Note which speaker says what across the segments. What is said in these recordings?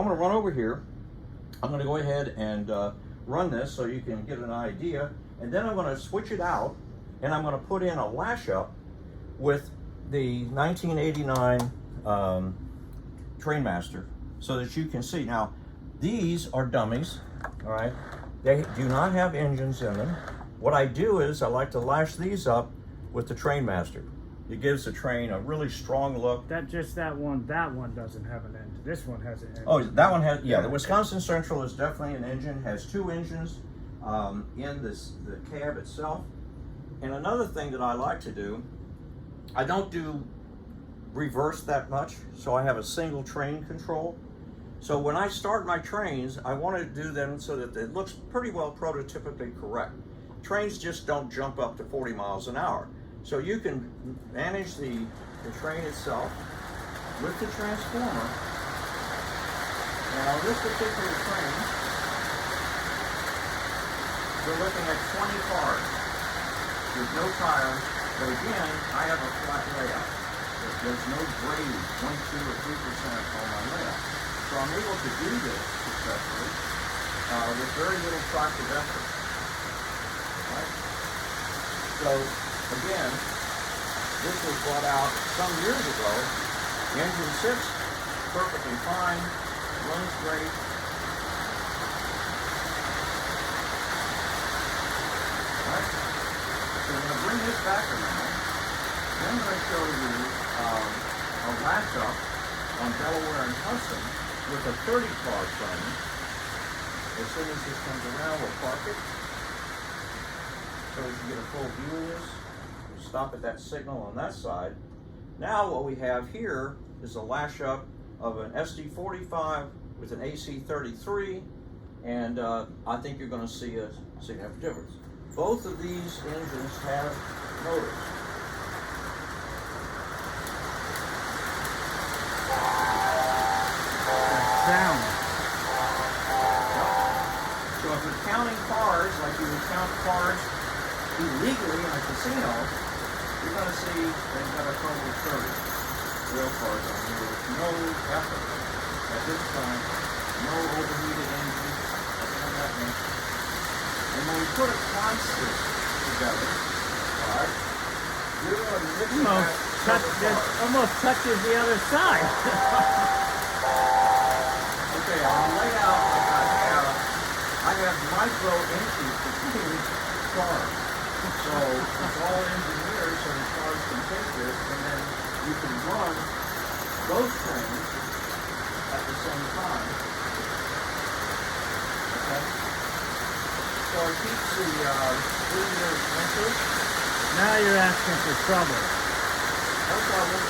Speaker 1: going to run over here. I'm going to go ahead and run this so you can get an idea. And then I'm going to switch it out, and I'm going to put in a lash up with the 1989 Trainmaster so that you can see. Now, these are dummies, all right? They do not have engines in them. What I do is I like to lash these up with the Trainmaster. It gives the train a really strong look.
Speaker 2: That one doesn't have an engine. This one has an engine.
Speaker 1: Oh, that one has, yeah, the Wisconsin Central is definitely an engine, has 2 engines in the cab itself. And another thing that I like to do, I don't do reverse that much, so I have a single train control. So when I start my trains, I want to do them so that it looks pretty well prototypically correct. Trains just don't jump up to 40 miles an hour. So you can manage the train itself with the transformer. Now this particular train, we're looking at 20 cars with no tires, but again, I have a flat layout. There's no grade, 1, 2, or 3% on my layout. So I'm able to do this successfully with very little tractive effort. Right? So again, this was brought out some years ago. Engine 6, perfectly fine, runs great. Right? So I'm going to bring this back around. Then I'm going to show you a lash up on Delaware and Hudson with a 30-car train. As soon as this comes around, we'll park it so we can get a full view of this. We'll stop at that signal on that side. Now what we have here is a lash up of an SD45 with an AC33, and I think you're going to see a significant difference. Both of these engines have motors.
Speaker 2: Sound.
Speaker 1: So if you're counting cars like you would count cars illegally in a casino, you're going to see they've got a total of 30 real cars on here with no effort at this time, no overheated engine, nothing of that nature. And when we put a constant together, all right, you're going to mix
Speaker 2: almost touches the other side.
Speaker 1: Okay, on the layout like I have micro entries between cars. So it's all engineered so the cars can take this, and then you can run both trains at the same time. Okay? So it keeps the linear interest.
Speaker 2: Now you're asking for trouble.
Speaker 1: No trouble.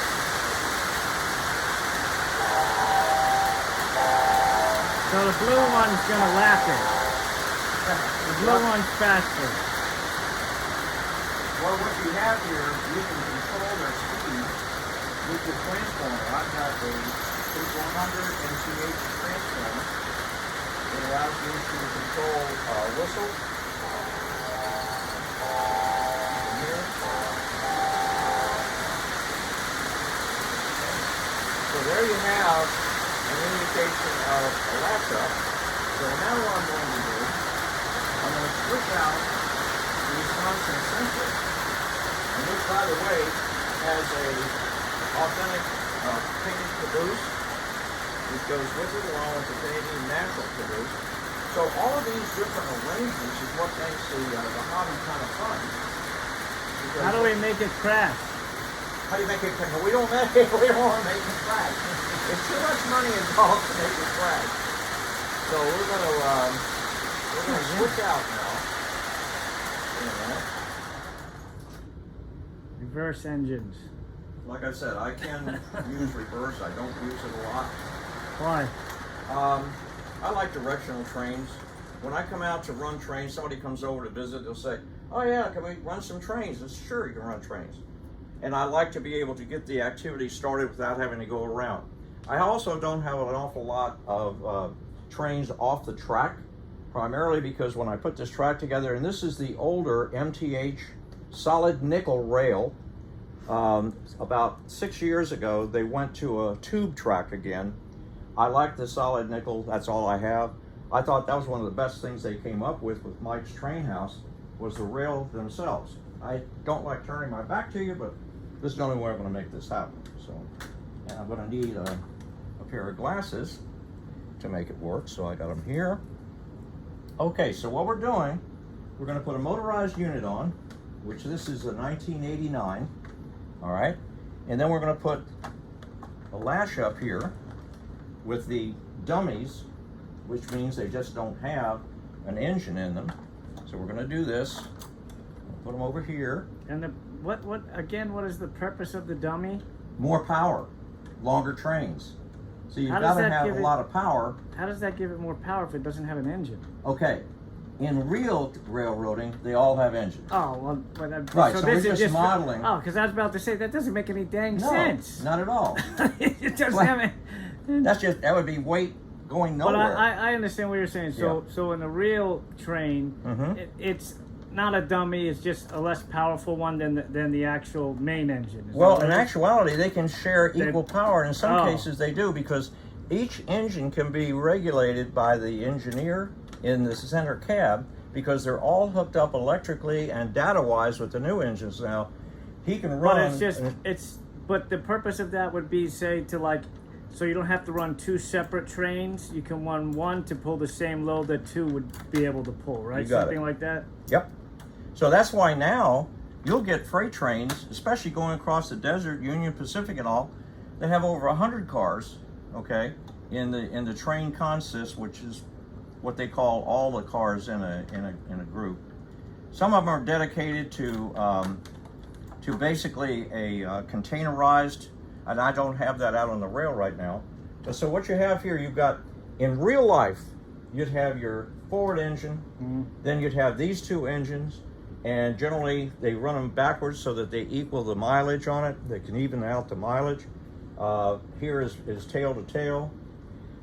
Speaker 2: So the blue one's gonna lap it. The blue one's faster.
Speaker 1: Well, what you have here, you can control their speed with the transformer. I've got a 100 NCH transformer. It allows you to control whistle. Here. So there you have an indication of a laptop. So now what I'm going to do, I'm going to switch out the Wisconsin Central, and which, by the way, has a authentic painted caboose, which goes with it along with the Canadian natural caboose. So all of these different arrangements is what makes the hobby kind of fun.
Speaker 2: How do we make it crash?
Speaker 1: How do you make it crash? We don't want to make it crash. There's too much money involved to make it crash. So we're gonna switch out now.
Speaker 2: Reverse engines.
Speaker 1: Like I said, I can use reverse. I don't use it a lot.
Speaker 2: Why?
Speaker 1: I like directional trains. When I come out to run trains, somebody comes over to visit, they'll say, oh yeah, can we run some trains? And sure, you can run trains. And I like to be able to get the activity started without having to go around. I also don't have an awful lot of trains off the track, primarily because when I put this track together, and this is the older MTH solid nickel rail, about 6 years ago, they went to a tube track again, I like the solid nickel. That's all I have. I thought that was one of the best things they came up with Mike's Train House, was the rail themselves. I don't like turning my back to you, but this is the only way I'm going to make this happen. So, and I'm going to need a pair of glasses to make it work. So I got them here. Okay, so what we're doing, we're going to put a motorized unit on, which this is a 1989. All right, and then we're going to put a lash up here with the dummies, which means they just don't have an engine in them. So we're going to do this. Put them over here.
Speaker 2: And what is the purpose of the dummy?
Speaker 1: More power, longer trains. So you've
Speaker 2: How
Speaker 1: got
Speaker 2: does
Speaker 1: to
Speaker 2: that
Speaker 1: have
Speaker 2: give
Speaker 1: a
Speaker 2: it-
Speaker 1: lot of power.
Speaker 2: How does that give it more power if it doesn't have an engine?
Speaker 1: Okay, in real railroading, they all have engines.
Speaker 2: Oh, well,
Speaker 1: Right,
Speaker 2: so
Speaker 1: so
Speaker 2: this
Speaker 1: we're
Speaker 2: is
Speaker 1: just modeling.
Speaker 2: Oh, because I was about to say, that doesn't make any dang
Speaker 1: No,
Speaker 2: sense.
Speaker 1: not at all.
Speaker 2: It doesn't
Speaker 1: Well,
Speaker 2: have
Speaker 1: that would be weight going
Speaker 2: But
Speaker 1: nowhere.
Speaker 2: I understand what you're saying. So in a real train,
Speaker 1: Mhm.
Speaker 2: it's not a dummy. It's just a less powerful one than the actual main engine. Is
Speaker 1: Well,
Speaker 2: that
Speaker 1: in
Speaker 2: right?
Speaker 1: actuality, they can share equal power. In some
Speaker 2: Oh.
Speaker 1: cases, they do, because each engine can be regulated by the engineer in the center cab, because they're all hooked up electrically and data-wise with the new engines now. He can run.
Speaker 2: But but the purpose of that would be, say, so you don't have to run two separate trains. You can run one to pull the same load that two would be able to pull, right?
Speaker 1: You got
Speaker 2: Something
Speaker 1: it.
Speaker 2: like that.
Speaker 1: Yep. So that's why now you'll get freight trains, especially going across the desert, Union Pacific and all. They have over 100 cars, okay, in the train consist, which is what they call all the cars in a group. Some of them are dedicated to basically a containerized, and I don't have that out on the rail right now. So what you have here, you've got, in real life, you'd have your forward engine, then you'd have these two engines, and generally they run them backwards so that they equal the mileage on it. They can even out the mileage. Here is tail to tail.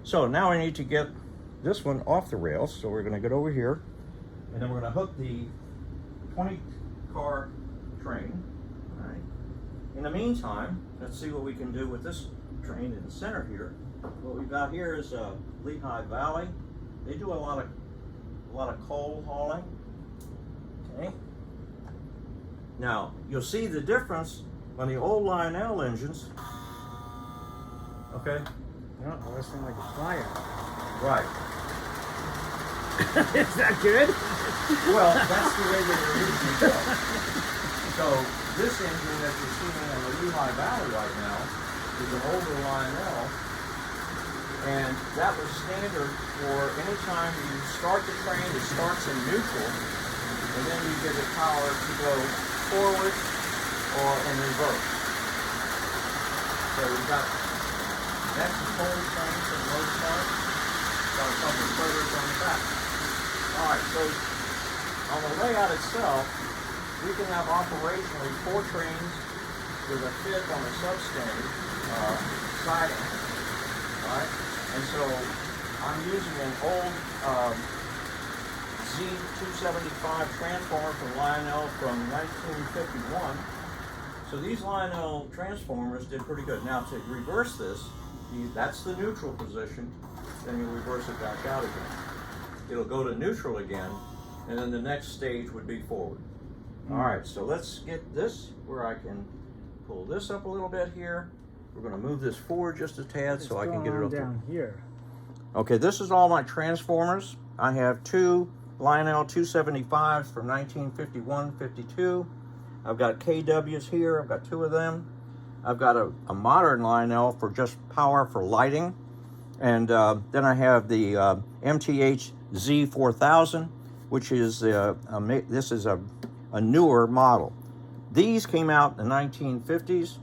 Speaker 1: So now I need to get this one off the rails. So we're going to get over here, and then we're going to hook the 20-car train. All right. In the meantime, let's see what we can do with this train in the center here. What we've got here is Lehigh Valley. They do a lot of coal hauling. Okay. Now you'll see the difference on the old Lionel engines. Okay.
Speaker 2: Oh, that sounds like a fire.
Speaker 1: Right.
Speaker 2: Is that good?
Speaker 1: Well, that's the way they were usually built. So this engine that you're seeing in the Lehigh Valley right now is an older Lionel, and that was standard for any time you start the train. It starts in neutral, and then you give it power to go forward or in reverse. So we've got that's the coal train for the most part. Got a couple of splitters on the back. All right, so on the layout itself, we can have operationally 4 trains with a fifth on a substandard siding. All right, and so I'm using an old Z275 transformer from Lionel from 1951. So these Lionel transformers did pretty good. Now to reverse this, that's the neutral position, then you reverse it back out again. It'll go to neutral again, and then the next stage would be forward. All right, so let's get this where I can pull this up a little bit here. We're going to move this forward just a tad so I can get it up
Speaker 2: down here.
Speaker 1: Okay, this is all my transformers. I have 2 Lionel 275s from 1951-52. I've got KWs here. I've got 2 of them. I've got a modern Lionel for just power for lighting. And then I have the MTH Z4000, which is this is a newer model. These came out in the 1950s.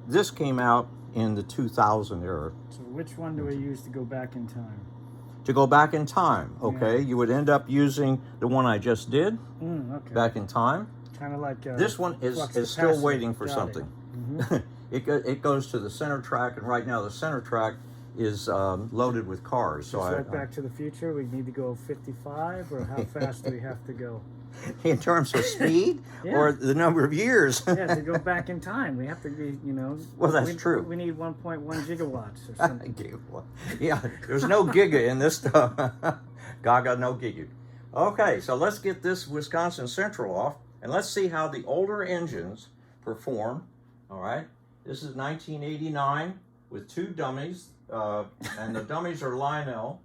Speaker 1: This came out in the 2000 era.
Speaker 2: So which one do we use to go back in time?
Speaker 1: To go back in time, okay,
Speaker 2: Yeah.
Speaker 1: you would end up using the one I just did,
Speaker 2: Okay.
Speaker 1: back in time.
Speaker 2: Kind of like
Speaker 1: This one is
Speaker 2: flux
Speaker 1: still
Speaker 2: capacitor.
Speaker 1: waiting for
Speaker 2: Got
Speaker 1: something.
Speaker 2: It.
Speaker 1: It goes to the center track, and right now the center track is loaded with cars. So
Speaker 2: Just like Back to the Future, we need to go 55, or how fast do we have to go?
Speaker 3: In terms of speed or the number of years?
Speaker 2: Yeah, to go back in time, we have to be, you know.
Speaker 3: Well, that's true.
Speaker 2: We need 1.1 gigawatts or something.
Speaker 3: Yeah, there's no giga in this stuff. Gaga, no giga. Okay, so let's get this Wisconsin Central off, and let's see how the older engines perform. All right, this is 1989 with 2 dummies, and the dummies are Lionel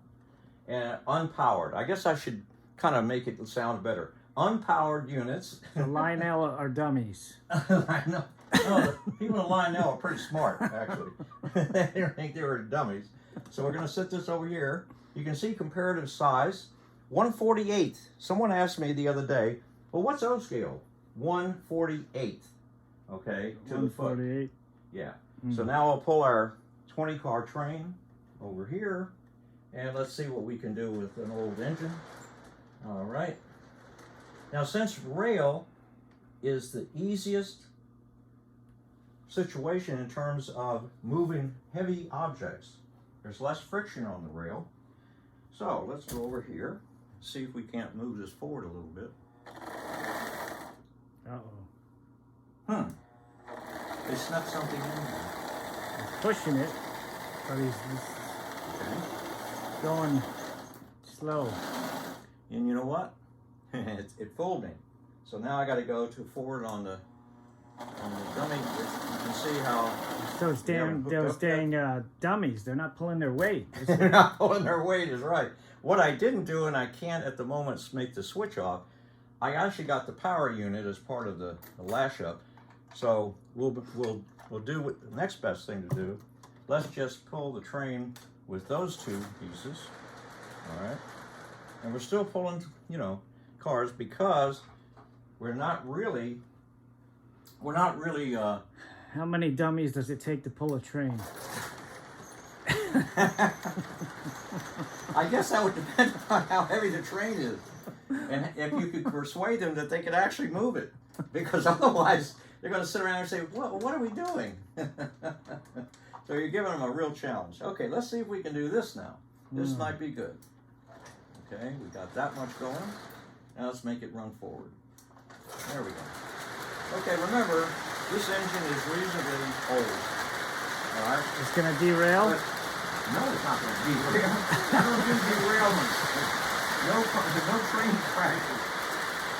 Speaker 3: and unpowered. I guess I should kind of make it sound better. Unpowered units.
Speaker 2: The Lionel are dummies.
Speaker 3: No, the people in Lionel are pretty smart, actually. They didn't think they were dummies. So we're going to set this over here. You can see comparative size. 1/48. Someone asked me the other day, well, what's O scale? 1/48. Okay, to the foot.
Speaker 2: 148.
Speaker 3: Yeah. So now I'll pull our 20-car train over here, and let's see what we can do with an old engine. All right. Now, since rail is the easiest situation in terms of moving heavy objects, there's less friction on the rail. So let's go over here, see if we can't move this forward a little bit.
Speaker 2: Uh-oh.
Speaker 3: They snuck something in there.
Speaker 2: He's pushing it, but he's going slow.
Speaker 3: And you know what? it fooled me. So now I got to go to forward on the dummy. You can see how
Speaker 2: Those dang dummies, they're not pulling their weight.
Speaker 3: they're not pulling their weight is right. What I didn't do, and I can't at the moment make the switch off, I actually got the power unit as part of the lash up. So we'll do what the next best thing to do. Let's just pull the train with those 2 pieces. All right. And we're still pulling, you know, cars because we're not really
Speaker 2: How many dummies does it take to pull a train?
Speaker 3: I guess that would depend on how heavy the train is, and if you could persuade them that they could actually move it, because otherwise they're going to sit around and say, what are we doing? So you're giving them a real challenge. Okay, let's see if we can do this now. This might be good. Okay, we got that much going. Now let's make it run forward. There we go. Okay, remember, this engine is reasonably old. All right?
Speaker 2: It's going to derail?
Speaker 3: No, it's not going to derail. I don't do derailments. No train crashes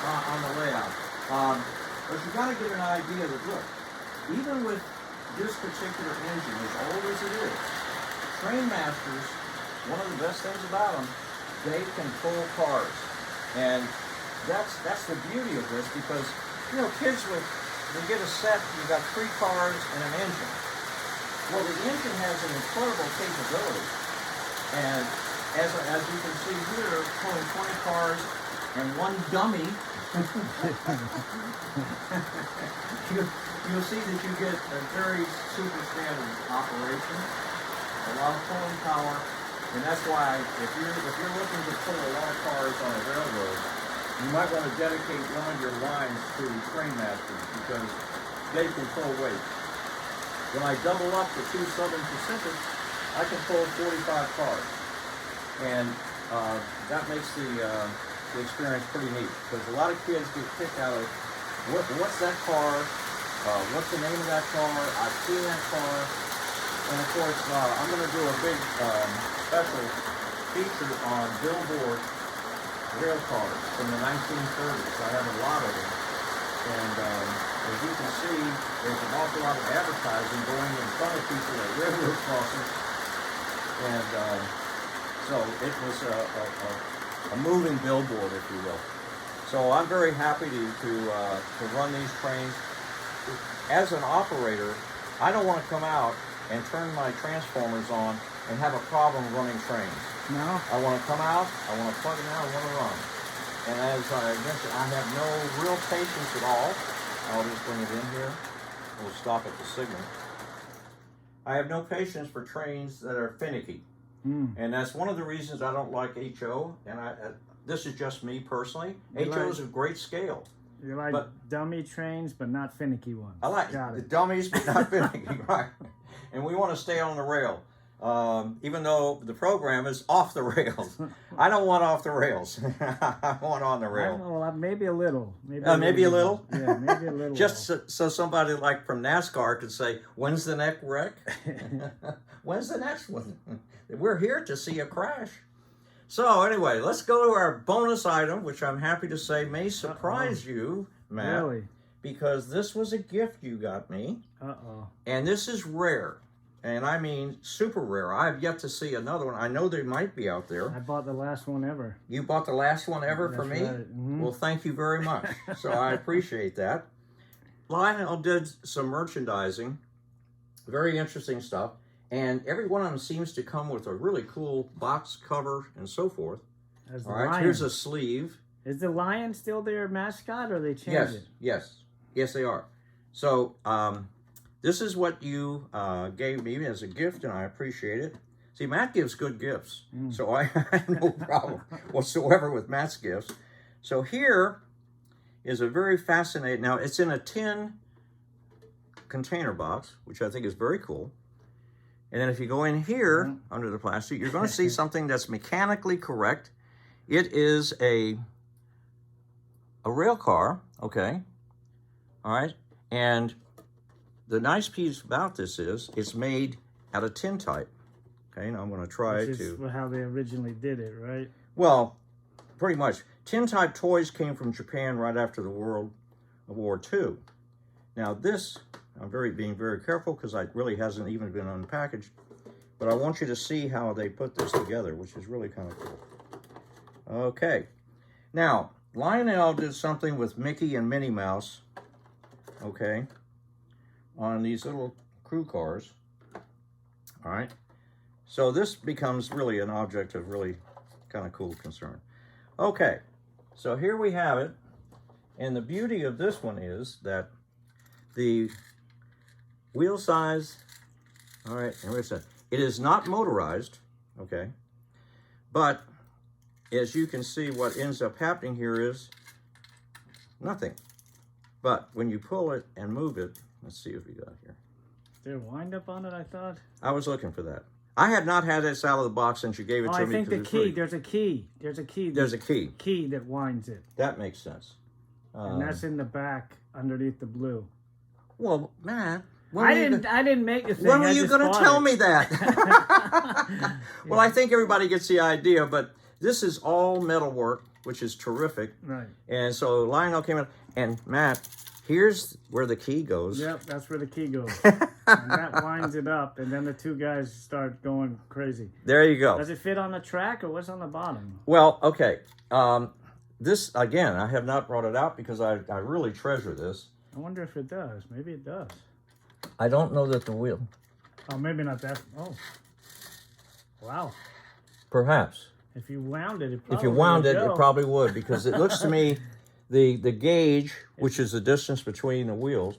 Speaker 3: on the layout. But you got to get an idea that, look, even with this particular engine, as old as it is, train masters, one of the best things about them, they can pull cars. And that's the beauty of this, because, you know, kids they get a set, you've got 3 cars and an engine. Well, the engine has an incredible capability. And as you can see here, pulling 20 cars and 1 dummy, you'll see that you get a very super standard operation, a lot of pulling power, and that's why if you're looking to pull a lot of cars on a railroad, you might want to dedicate one of your lines to train masters because they can pull weight. When I double up the 2 Southern Pacifics, I can pull 45 cars, and that makes the experience pretty neat, because a lot of kids get kicked out of what's that car, what's the name of that car, I've seen that car, and of course I'm going to do a big special feature on billboard rail cars from the 1930s. I have a lot of them, and as you can see, there's an awful lot of advertising going in front of people at railroad crossings, and so it was a moving billboard, if you will. So I'm very happy to run these trains. As an operator, I don't want to come out and turn my transformers on and have a problem running trains.
Speaker 2: No?
Speaker 3: I want to come out, I want to plug them out, I want to run. And as I mentioned, I have no real patience at all. I'll just bring it in here. We'll stop at the signal. I have no patience for trains that are finicky. And that's one of the reasons I don't like HO. And this is just me personally. HO is a great scale.
Speaker 2: You like dummy trains, but not finicky ones.
Speaker 3: I like the dummies, but not finicky, right? And we want to stay on the rail. even though the program is off the rails. I don't want off the rails. I want on the rail.
Speaker 2: Well, maybe a little.
Speaker 3: Maybe a little?
Speaker 2: Yeah, maybe a little.
Speaker 3: Just so somebody like from NASCAR could say, when's the next wreck? When's the next one? We're here to see a crash. So anyway, let's go to our bonus item, which I'm happy to say may surprise you, Matt.
Speaker 2: Really?
Speaker 3: Because this was a gift you got me.
Speaker 2: Uh-oh.
Speaker 3: And this is rare. And I mean super rare. I have yet to see another one. I know they might be out there.
Speaker 2: I bought the last one ever.
Speaker 3: You bought the last one ever for me?
Speaker 2: Right. Mm-hmm.
Speaker 3: Well, thank you very much. So I appreciate that. Lionel did some merchandising. Very interesting stuff. And every one of them seems to come with a really cool box cover and so forth.
Speaker 2: As the
Speaker 3: All right,
Speaker 2: lion.
Speaker 3: here's a sleeve.
Speaker 2: Is the lion still their mascot, or they changed
Speaker 3: Yes,
Speaker 2: it?
Speaker 3: yes, they are. So this is what you gave me as a gift, and I appreciate it. See, Matt gives good gifts, so I have no problem whatsoever with Matt's gifts. So here is a very fascinating. Now it's in a tin container box, which I think is very cool. And then if you go in here under the plastic, you're going to see something that's mechanically correct. It is a rail car, okay? All right, and the nice piece about this is it's made out of tin type. Okay, now I'm going to try
Speaker 2: Which is how they originally did it, right?
Speaker 3: Well, pretty much. Tin type toys came from Japan right after the World War II. Now this, I'm being very careful because it really hasn't even been unpackaged. But I want you to see how they put this together, which is really kind of cool. Okay, now Lionel did something with Mickey and Minnie Mouse. Okay, on these little crew cars. All right, so this becomes really an object of really kind of cool concern. Okay, so here we have it, and the beauty of this one is that the wheel size, all right, and where's that? It is not motorized, okay, but as you can see, what ends up happening here is nothing. But when you pull it and move it, let's see if we got here.
Speaker 2: Is there a wind up on it, I thought?
Speaker 3: I was looking for that. I had not had this out of the box since you gave it to me.
Speaker 2: I think the key, there's a key. There's a key.
Speaker 3: There's a key.
Speaker 2: Key that winds it.
Speaker 3: That makes sense.
Speaker 2: And that's in the back underneath the blue.
Speaker 3: Well, man.
Speaker 2: I didn't make the thing.
Speaker 3: When were you going to tell me that? Well, I think everybody gets the idea, but this is all metal work, which is terrific.
Speaker 2: Right.
Speaker 3: And so Lionel came in, and Matt, here's where the key goes.
Speaker 2: Yep, that's where the key goes. And that winds it up, and then the two guys start going crazy.
Speaker 3: There you go.
Speaker 2: Does it fit on the track, or what's on the bottom?
Speaker 3: Well, okay. This, again, I have not brought it out because I really treasure this.
Speaker 2: I wonder if it does. Maybe it does.
Speaker 3: I don't know that the wheel.
Speaker 2: Oh, maybe not that. Oh. Wow.
Speaker 3: Perhaps.
Speaker 2: If you wound it,
Speaker 3: if you wound it, it probably would, because it looks to me the gauge, which is the distance between the wheels.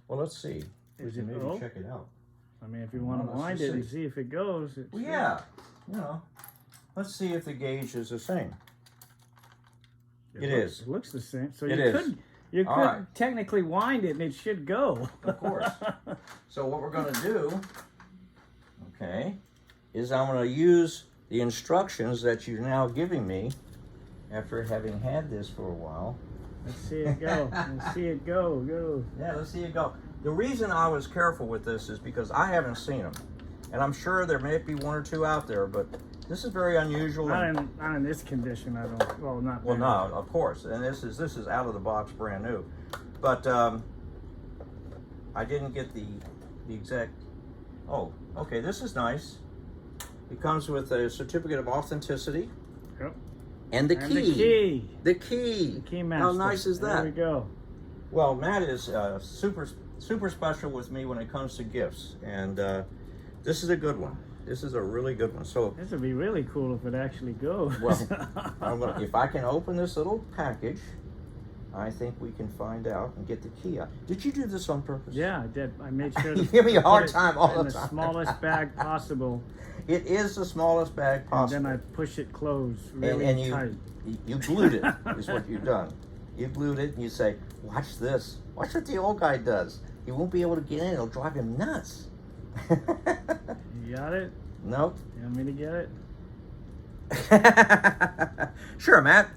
Speaker 3: Well, let's see. We can maybe check it out.
Speaker 2: I mean, if you want to wind it and see if it goes.
Speaker 3: Well, yeah. You know, let's see if the gauge is the same. It is.
Speaker 2: It looks the same. So you could
Speaker 3: right.
Speaker 2: technically wind it and it should go.
Speaker 3: Of course. So what we're going to do, okay, is I'm going to use the instructions that you're now giving me after having had this for a while.
Speaker 2: Let's see it go. Let's see it go. Go.
Speaker 3: Yeah, let's see it go. The reason I was careful with this is because I haven't seen them. And I'm sure there may be one or two out there, but this is very unusual.
Speaker 2: Not in this condition, I don't. Well, not.
Speaker 3: Well, no, of course. And this is out of the box, brand new. But I didn't get the exact. Oh, okay. This is nice. It comes with a certificate of authenticity.
Speaker 2: Yep.
Speaker 3: And the key. The key.
Speaker 2: The key master.
Speaker 3: How nice is that?
Speaker 2: There we go.
Speaker 3: Well, Matt is super special with me when it comes to gifts, and this is a good one. This is a really good one. So
Speaker 2: this would be really cool if it actually goes.
Speaker 3: Well, if I can open this little package, I think we can find out and get the key out. Did you do this on purpose?
Speaker 2: Yeah, I did. I made sure to
Speaker 3: you give me a hard time all the time.
Speaker 2: In the smallest bag possible.
Speaker 3: It is the smallest bag possible.
Speaker 2: And then I push it closed really tight.
Speaker 3: You glued it, is what you've done. You glued it and you say, watch this. Watch what the old guy does. He won't be able to get in. It'll drive him nuts.
Speaker 2: You got it?
Speaker 3: Nope.
Speaker 2: You want me to get it?
Speaker 3: Sure, Matt.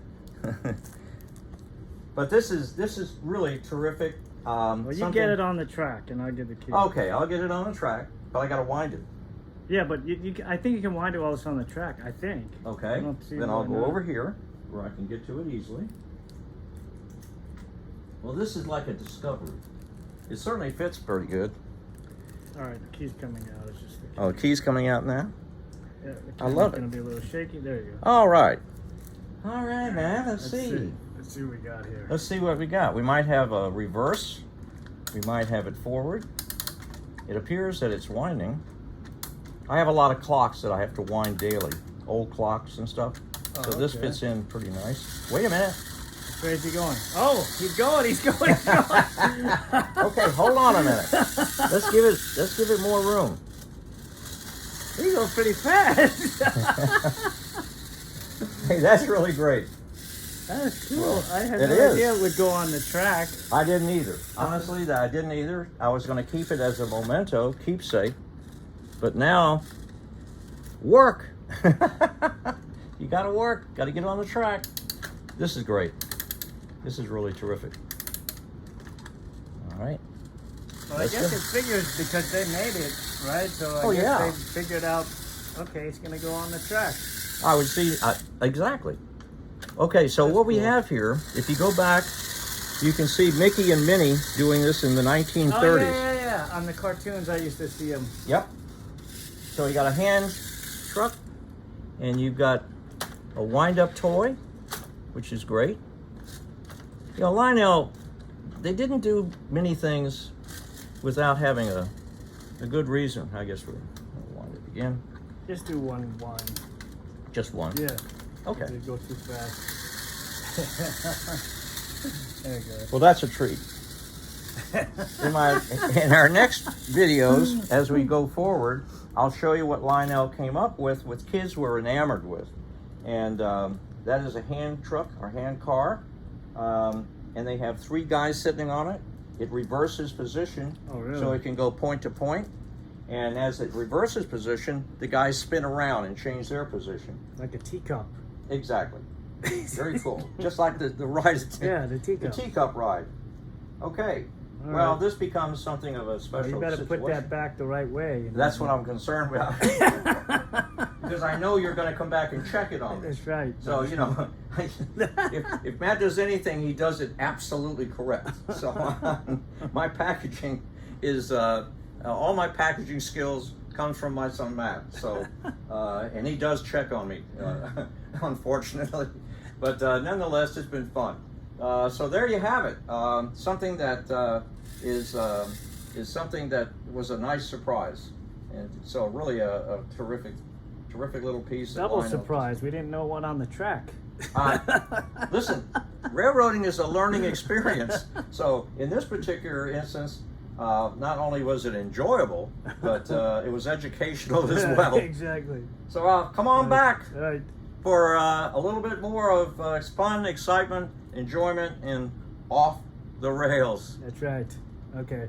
Speaker 3: But this is really terrific.
Speaker 2: Well, you get it on the track, and I'll get the key.
Speaker 3: Okay, I'll get it on the track, but I gotta wind it.
Speaker 2: Yeah, but I think you can wind it while it's on the track. I think.
Speaker 3: Okay.
Speaker 2: I don't see
Speaker 3: Then
Speaker 2: why
Speaker 3: I'll go
Speaker 2: not.
Speaker 3: over here where I can get to it easily. Well, this is like a discovery. It certainly fits pretty good.
Speaker 2: All right, the key's coming out. It's just the key.
Speaker 3: Oh, the key's coming out now.
Speaker 2: Yeah, the
Speaker 3: I love
Speaker 2: camera's gonna be a little shaky. There you go.
Speaker 3: All right. All right, man. Let's see.
Speaker 2: Let's see what we got here.
Speaker 3: Let's see what we got. We might have a reverse. We might have it forward. It appears that it's winding. I have a lot of clocks that I have to wind daily, old clocks and stuff. So this
Speaker 2: okay.
Speaker 3: fits in pretty nice. Wait a minute.
Speaker 2: Where is he going? Oh, he's going. He's going. He's going.
Speaker 3: Okay, hold on a minute. Let's give it more room.
Speaker 2: He goes pretty fast.
Speaker 3: Hey, that's really great.
Speaker 2: That's cool. I had
Speaker 3: It
Speaker 2: no
Speaker 3: is.
Speaker 2: idea it would go on the track.
Speaker 3: I didn't either. Honestly, I didn't either. I was going to keep it as a memento, keepsake. But now, work. You got to work. Got to get on the track. This is great. This is really terrific. All right.
Speaker 2: Well, I guess it figures because they made it, right? So I guess they figured out, okay, it's going to go on the track.
Speaker 3: I would see, exactly. Okay, so
Speaker 2: That's
Speaker 3: what we
Speaker 2: cool.
Speaker 3: have here, if you go back, you can see Mickey and Minnie doing this in the 1930s.
Speaker 2: Oh, yeah. On the cartoons, I used to see them.
Speaker 3: Yep. So you got a hand truck, and you've got a wind-up toy, which is great. You know, Lionel, they didn't do many things without having a good reason. I guess we'll wind it again.
Speaker 2: Just do one wind.
Speaker 3: Just one.
Speaker 2: Yeah.
Speaker 3: Okay.
Speaker 2: They go too fast. There you go.
Speaker 3: Well, that's a treat. In our next videos, as we go forward, I'll show you what Lionel came up with kids were enamored with. And that is a hand truck or hand car. And they have 3 guys sitting on it. It reverses position,
Speaker 2: Oh, really?
Speaker 3: so it can go point to point. And as it reverses position, the guys spin around and change their position.
Speaker 2: Like a teacup.
Speaker 3: Exactly. Very cool. Just like the ride.
Speaker 2: Yeah, the teacup.
Speaker 3: The teacup ride. Okay.
Speaker 2: All
Speaker 3: Well,
Speaker 2: right.
Speaker 3: this becomes something of a
Speaker 2: Well,
Speaker 3: special
Speaker 2: you better
Speaker 3: situation.
Speaker 2: put that back the right way. You know?
Speaker 3: That's what I'm concerned about. Because I know you're going to come back and check it on me.
Speaker 2: That's right.
Speaker 3: So, you know, if Matt does anything, he does it absolutely correct. So my packaging is, all my packaging skills comes from my son Matt. So, and he does check on me, unfortunately. But nonetheless, it's been fun. So there you have it. Something that is something that was a nice surprise. And so really a terrific little piece.
Speaker 2: Double
Speaker 3: of
Speaker 2: surprise. We didn't know one on the track.
Speaker 3: Listen, railroading is a learning experience. So in this particular instance, not only was it enjoyable, but it was educational as well.
Speaker 2: Exactly.
Speaker 3: So come on back
Speaker 2: Right.
Speaker 3: for a little bit more of fun, excitement, enjoyment, and off the rails.
Speaker 2: That's right. Okay.